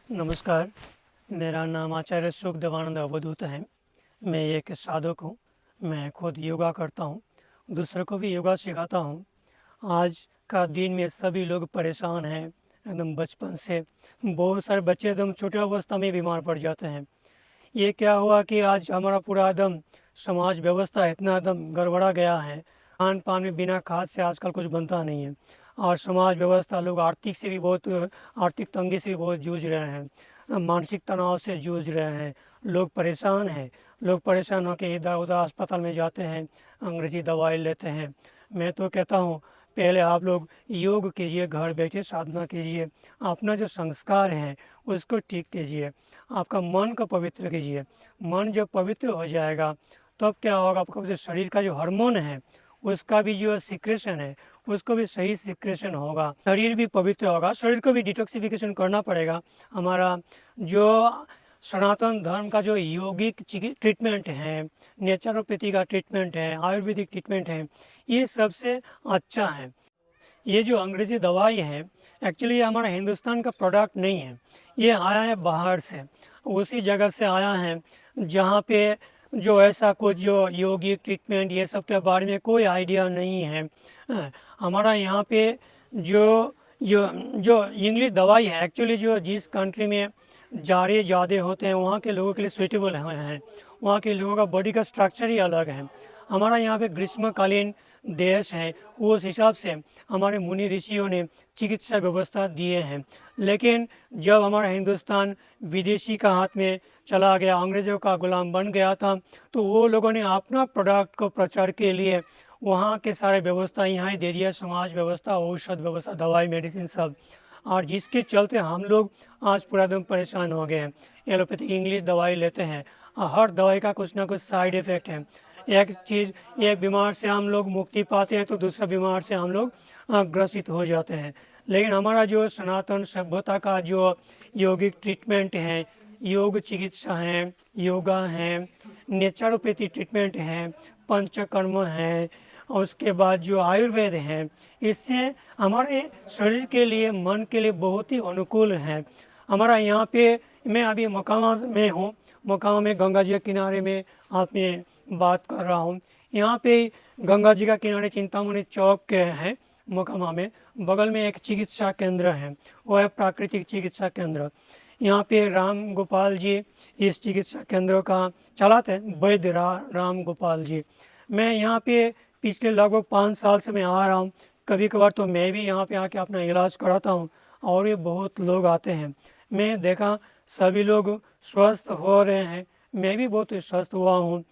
नमस्कार, मेरा नाम आचार्य सुखदेवानंद अवधूत है। मैं एक साधक हूँ। मैं खुद योगा करता हूँ, दूसरों को भी योगा सिखाता हूँ। आज का दिन में सभी लोग परेशान हैं, एकदम बचपन से। बहुत सारे बच्चे एकदम छोटी अवस्था में बीमार पड़ जाते हैं। ये क्या हुआ कि आज हमारा पूरा एकदम समाज व्यवस्था इतना एकदम गड़बड़ा गया है। खान पान में बिना खाद से आजकल कुछ बनता नहीं है। और समाज व्यवस्था, लोग आर्थिक तंगी से भी बहुत जूझ रहे हैं, मानसिक तनाव से जूझ रहे हैं। लोग परेशान हैं। लोग परेशान होकर इधर उधर अस्पताल में जाते हैं, अंग्रेजी दवाई लेते हैं। मैं तो कहता हूँ, पहले आप लोग योग कीजिए, घर बैठे साधना कीजिए, अपना जो संस्कार है उसको ठीक कीजिए, आपका मन को पवित्र कीजिए। मन जब पवित्र हो जाएगा तब क्या होगा, आपका जो शरीर का जो हार्मोन है उसका भी जो सिक्रेशन है उसको भी सही सिक्रेशन होगा, शरीर भी पवित्र होगा। शरीर को भी डिटॉक्सिफिकेशन करना पड़ेगा। हमारा जो सनातन धर्म का जो योगिक ट्रीटमेंट है, नेचुरोपैथी का ट्रीटमेंट है, आयुर्वेदिक ट्रीटमेंट है, ये सबसे अच्छा है। ये जो अंग्रेजी दवाई है, एक्चुअली ये हमारा हिंदुस्तान का प्रोडक्ट नहीं है। ये आया है बाहर से, उसी जगह से आया है जहाँ पे जो ऐसा कुछ जो यौगिक ट्रीटमेंट ये सब के बारे में कोई आइडिया नहीं है। हमारा यहाँ पे जो जो जो इंग्लिश दवाई है, एक्चुअली जो जिस कंट्री में जाड़े ज़्यादा होते हैं वहाँ के लोगों के लिए सूटेबल हैं। वहाँ के लोगों का बॉडी का स्ट्रक्चर ही अलग है। हमारा यहाँ पे ग्रीष्मकालीन देश है, उस हिसाब से हमारे मुनि ऋषियों ने चिकित्सा व्यवस्था दिए हैं। लेकिन जब हमारा हिंदुस्तान विदेशी का हाथ में चला गया, अंग्रेज़ों का गुलाम बन गया था, तो वो लोगों ने अपना प्रोडक्ट को प्रचार के लिए वहाँ के सारे व्यवस्था यहाँ ही दे दिया, समाज व्यवस्था, औषध व्यवस्था, दवाई, मेडिसिन सब। और जिसके चलते हम लोग आज पूरा एकदम परेशान हो गए हैं। एलोपैथिक इंग्लिश दवाई लेते हैं और हर दवाई का कुछ ना कुछ साइड इफ़ेक्ट है। एक बीमार से हम लोग मुक्ति पाते हैं तो दूसरा बीमार से हम लोग ग्रसित हो जाते हैं। लेकिन हमारा जो सनातन सभ्यता का जो यौगिक ट्रीटमेंट है, योग चिकित्सा है, योगा है, नेचुरोपैथी ट्रीटमेंट है, पंचकर्म है, और उसके बाद जो आयुर्वेद है, इससे हमारे शरीर के लिए, मन के लिए बहुत ही अनुकूल है। हमारा यहाँ पे, मैं अभी मोकामा में हूँ। मोकामा में गंगा जी के किनारे में आप में बात कर रहा हूँ। यहाँ पे गंगा जी का किनारे चिंतामणि चौक के है मोकामा में, बगल में एक चिकित्सा केंद्र है, वो है प्राकृतिक चिकित्सा केंद्र। यहाँ पे राम गोपाल जी इस चिकित्सा केंद्र का चलाते हैं, वैद्य राम गोपाल जी। मैं यहाँ पे पिछले लगभग 5 साल से मैं आ रहा हूँ। कभी कभार तो मैं भी यहाँ पे आके अपना इलाज कराता हूँ और ये बहुत लोग आते हैं। मैं देखा सभी लोग स्वस्थ हो रहे हैं, मैं भी बहुत स्वस्थ हुआ हूँ।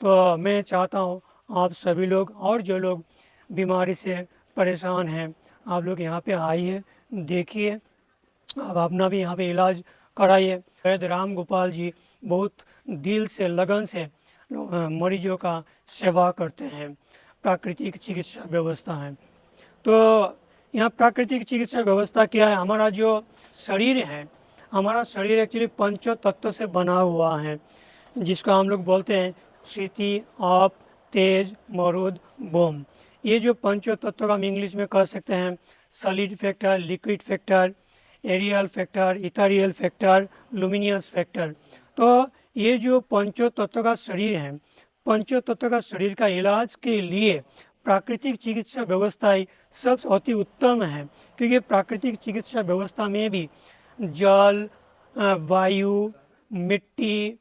तो मैं चाहता हूँ आप सभी लोग और जो लोग बीमारी से परेशान हैं, आप लोग यहाँ पे आइए, देखिए, आप अपना भी यहाँ पे इलाज कराइए। वैद्य राम गोपाल जी बहुत दिल से, लगन से मरीजों का सेवा करते हैं। प्राकृतिक चिकित्सा व्यवस्था है। तो यहाँ प्राकृतिक चिकित्सा व्यवस्था क्या है, हमारा जो शरीर है, हमारा शरीर एक्चुअली पंच तत्व से बना हुआ है, जिसको हम लोग बोलते हैं क्षिति, आप, तेज, मरुद, बोम। ये जो पंच तत्व का हम इंग्लिश में कह सकते हैं solid factor, liquid factor, aerial factor, ethereal factor, luminous factor. तो ये जो पंचो तत्व का शरीर है, पंचो तत्व का शरीर का इलाज के लिए प्राकृतिक चिकित्सा व्यवस्थाएं सबसे अति उत्तम है। क्योंकि प्राकृतिक चिकित्सा व्यवस्था में भी जल, वायु, मिट्टी,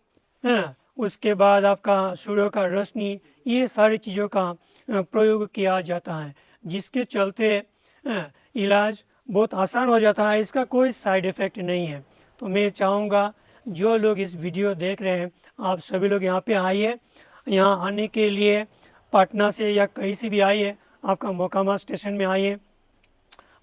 उसके बाद आपका सूर्य का रोशनी, ये सारी चीज़ों का प्रयोग किया जाता है, जिसके चलते इलाज बहुत आसान हो जाता है। इसका कोई साइड इफ़ेक्ट नहीं है। तो मैं चाहूँगा जो लोग इस वीडियो देख रहे हैं, आप सभी लोग यहाँ पे आइए। यहाँ आने के लिए पटना से या कहीं से भी आइए, आपका मोकामा स्टेशन में आइए।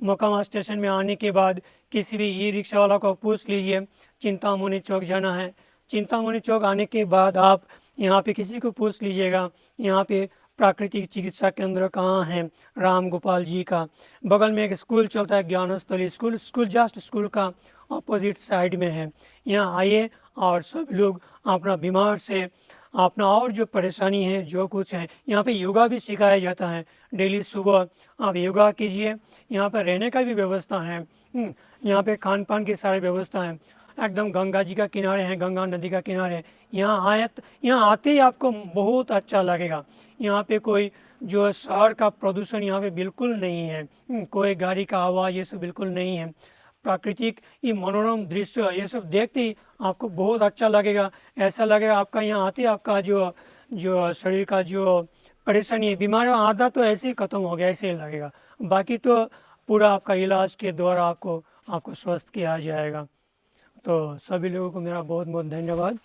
मोकामा स्टेशन में आने के बाद किसी भी ई रिक्शा वाला को पूछ लीजिए चिंतामणि चौक जाना है। चिंतामणि चौक आने के बाद आप यहाँ पे किसी को पूछ लीजिएगा यहाँ पे प्राकृतिक चिकित्सा केंद्र कहाँ है, राम गोपाल जी का। बगल में एक स्कूल चलता है, ज्ञानस्थली स्कूल जस्ट स्कूल का अपोजिट साइड में है। यहाँ आइए और सब लोग अपना बीमार से, अपना और जो परेशानी है, जो कुछ है, यहाँ पे योगा भी सिखाया जाता है। डेली सुबह आप योगा कीजिए। यहाँ पर रहने का भी व्यवस्था है, यहाँ पे खान पान की सारी व्यवस्था है, एकदम गंगा जी का किनारे हैं, गंगा नदी का किनारे है। यहाँ आते ही आपको बहुत अच्छा लगेगा। यहाँ पे कोई जो शहर का प्रदूषण यहाँ पे बिल्कुल नहीं है, कोई गाड़ी का आवाज़ ये सब बिल्कुल नहीं है। प्राकृतिक ये मनोरम दृश्य ये सब देखते ही आपको बहुत अच्छा लगेगा। ऐसा लगेगा आपका यहाँ आते ही आपका जो जो शरीर का जो परेशानी है, बीमारियों आधा तो ऐसे ही ख़त्म हो गया, ऐसे ही लगेगा। बाकी तो पूरा आपका इलाज के द्वारा आपको आपको स्वस्थ किया जाएगा। तो सभी लोगों को मेरा बहुत बहुत धन्यवाद।